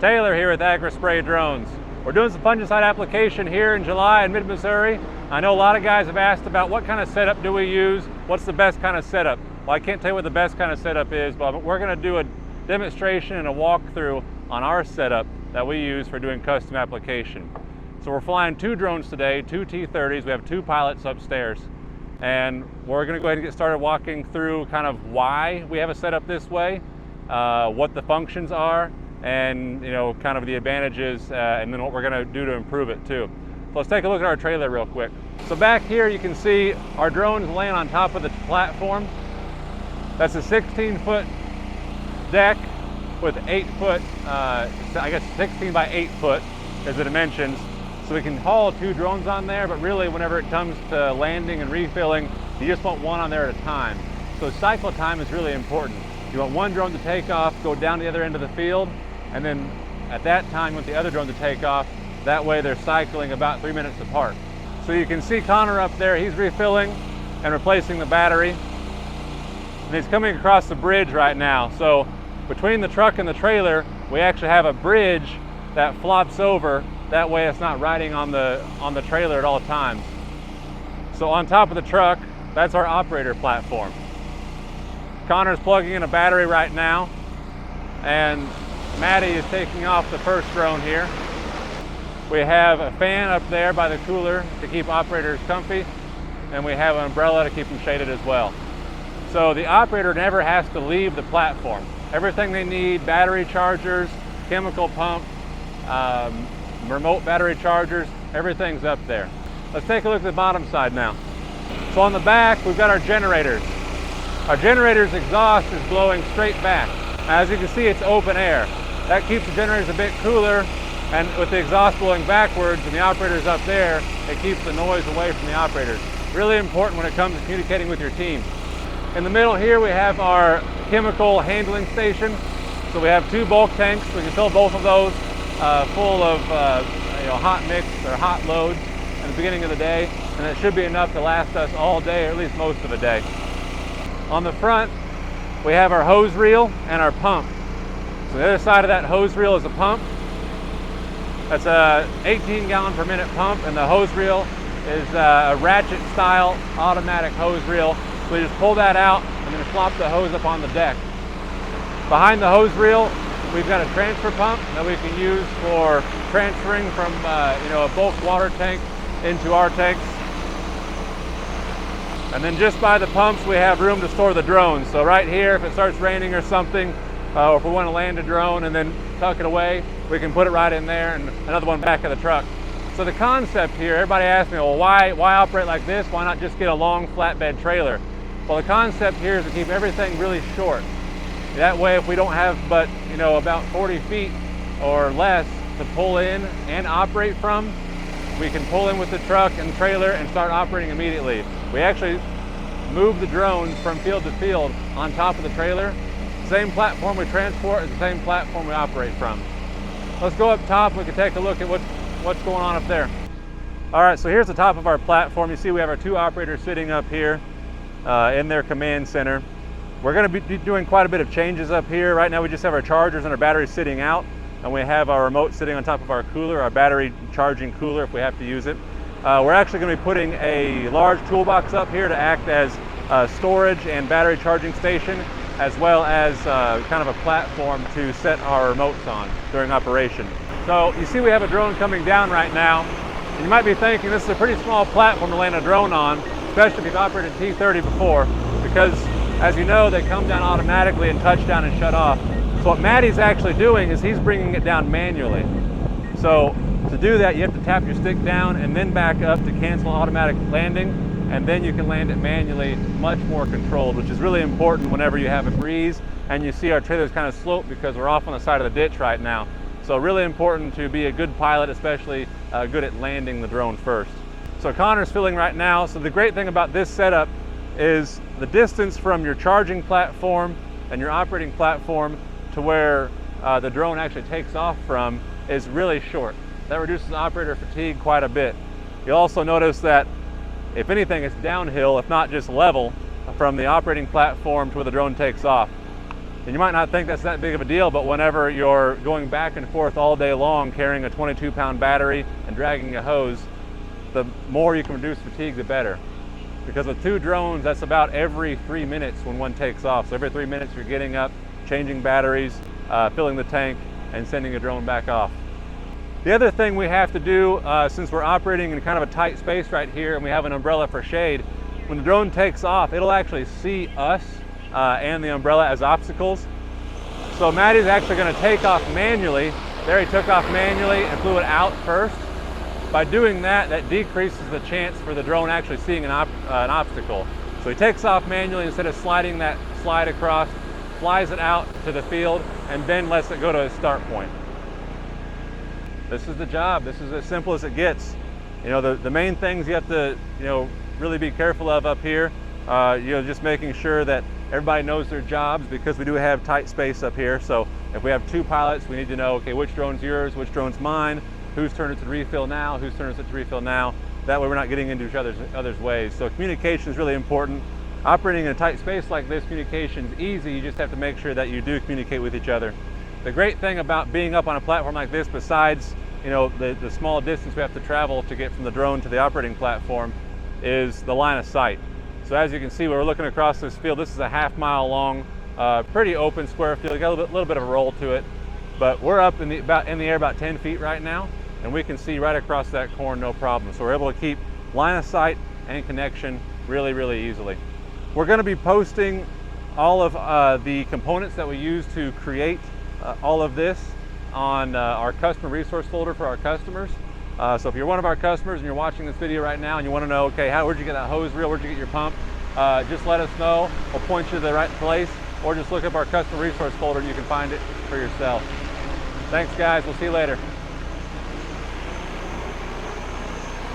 Taylor here with Agri Spray Drones. We're doing some fungicide application here in July in mid-Missouri. I know a lot of guys have asked about what kind of setup do we use, what's the best kind of setup. Well, I can't tell you what the best kind of setup is, but we're going to do a demonstration and a walkthrough on our setup that we use for doing custom application. So we're flying 2 drones today, 2 T-30s. We have 2 pilots upstairs. And we're going to go ahead and get started walking through kind of why we have it set up this way, what the functions are, and kind of the advantages, and then what we're going to do to improve it too. So let's take a look at our trailer real quick. So back here you can see our drones laying on top of the platform. That's a 16-foot deck with 8-foot, I guess 16 by 8 foot is the dimensions. So we can haul 2 drones on there, but really whenever it comes to landing and refilling, you just want 1 on there at a time. So cycle time is really important. You want 1 drone to take off, go down to the other end of the field, and then at that time you want the other drone to take off. That way they're cycling about 3 minutes apart. So you can see Connor up there, he's refilling and replacing the battery. And he's coming across the bridge right now. So between the truck and the trailer, we actually have a bridge that flops over. That way it's not riding on the trailer at all times. So on top of the truck, that's our operator platform. Connor's plugging in a battery right now, and Maddie is taking off the first drone here. We have a fan up there by the cooler to keep operators comfy, and we have an umbrella to keep them shaded as well. So the operator never has to leave the platform. Everything they need, battery chargers, chemical pump, remote battery chargers, everything's up there. Let's take a look at the bottom side now. So on the back, we've got our generators. Our generator's exhaust is blowing straight back. As you can see, it's open air. That keeps the generators a bit cooler, and with the exhaust blowing backwards and the operator's up there, it keeps the noise away from the operators. Really important when it comes to communicating with your team. In the middle here, we have our chemical handling station. So we have 2 bulk tanks. We can fill both of those full of hot mix or hot loads at the beginning of the day, and it should be enough to last us all day, or at least most of the day. On the front, we have our hose reel and our pump. So the other side of that hose reel is a pump. That's a 18 gallon per minute pump, and the hose reel is a ratchet style automatic hose reel. So you just pull that out and then flop the hose up on the deck. Behind the hose reel, we've got a transfer pump that we can use for transferring from a bulk water tank into our tanks. And then just by the pumps, we have room to store the drones. So right here, if it starts raining or something, or if we want to land a drone and then tuck it away, we can put it right in there, and another one back of the truck. So the concept here, everybody asks me, well, why operate like this? Why not just get a long flatbed trailer? Well, the concept here is to keep everything really short. That way, if we don't have but about 40 feet or less to pull in and operate from, we can pull in with the truck and trailer and start operating immediately. We actually move the drones from field to field on top of the trailer. Same platform we transport is the same platform we operate from. Let's go up top. We can take a look at what's going on up there. All right, so here's the top of our platform. You see we have our 2 operators sitting up here in their command center. We're going to be doing quite a bit of changes up here. Right now we just have our chargers and our batteries sitting out, and we have our remote sitting on top of our cooler, our battery charging cooler if we have to use it. We're actually going to be putting a large toolbox up here to act as a storage and battery charging station, as well as kind of a platform to set our remotes on during operation. So you see we have a drone coming down right now, and you might be thinking this is a pretty small platform to land a drone on, especially if you've operated T-30 before, because as you know, they come down automatically and touch down and shut off. So what Maddie's actually doing is he's bringing it down manually. So to do that, you have to tap your stick down and then back up to cancel automatic landing, and then you can land it manually, much more controlled, which is really important whenever you have a breeze and you see our trailer's kind of sloped because we're off on the side of the ditch right now. So really important to be a good pilot, especially good at landing the drone first. So Connor's filling right now. So the great thing about this setup is the distance from your charging platform and your operating platform to where the drone actually takes off from is really short. That reduces operator fatigue quite a bit. You'll also notice that if anything, it's downhill, if not just level, from the operating platform to where the drone takes off. And you might not think that's that big of a deal, but whenever you're going back and forth all day long carrying a 22-pound battery and dragging a hose, the more you can reduce fatigue, the better. Because with 2 drones, that's about every 3 minutes when one takes off. So every 3 minutes you're getting up, changing batteries, filling the tank, and sending a drone back off. The other thing we have to do, since we're operating in kind of a tight space right here and we have an umbrella for shade, when the drone takes off, it'll actually see us and the umbrella as obstacles. So Maddie's actually going to take off manually. There, he took off manually and flew it out first. By doing that, that decreases the chance for the drone actually seeing an obstacle. So he takes off manually instead of sliding that slide across, flies it out to the field, and then lets it go to a start point. This is the job. This is as simple as it gets. You know, the main things you have to, really be careful of up here, just making sure that everybody knows their jobs, because we do have tight space up here. So if we have 2 pilots, we need to know, okay, which drone's yours, which drone's mine, whose turn is to refill now, whose turn is to refill now. That way we're not getting into each other's ways. So communication is really important. Operating in a tight space like this, communication is easy. You just have to make sure that you do communicate with each other. The great thing about being up on a platform like this, besides the small distance we have to travel to get from the drone to the operating platform, is the line of sight. So as you can see, we're looking across this field. This is a half-mile long, pretty open square field. Got a little bit of a roll to it, but we're up in the air about 10 feet right now, and we can see right across that corn no problem. So we're able to keep line of sight and connection really, really easily. We're going to be posting all of the components that we use to create all of this on our customer resource folder for our customers. So if you're one of our customers and you're watching this video right now and you want to know, okay, where'd you get that hose reel, where'd you get your pump, just let us know. We'll point you to the right place, or just look up our customer resource folder and you can find it for yourself. Thanks guys, we'll see you later.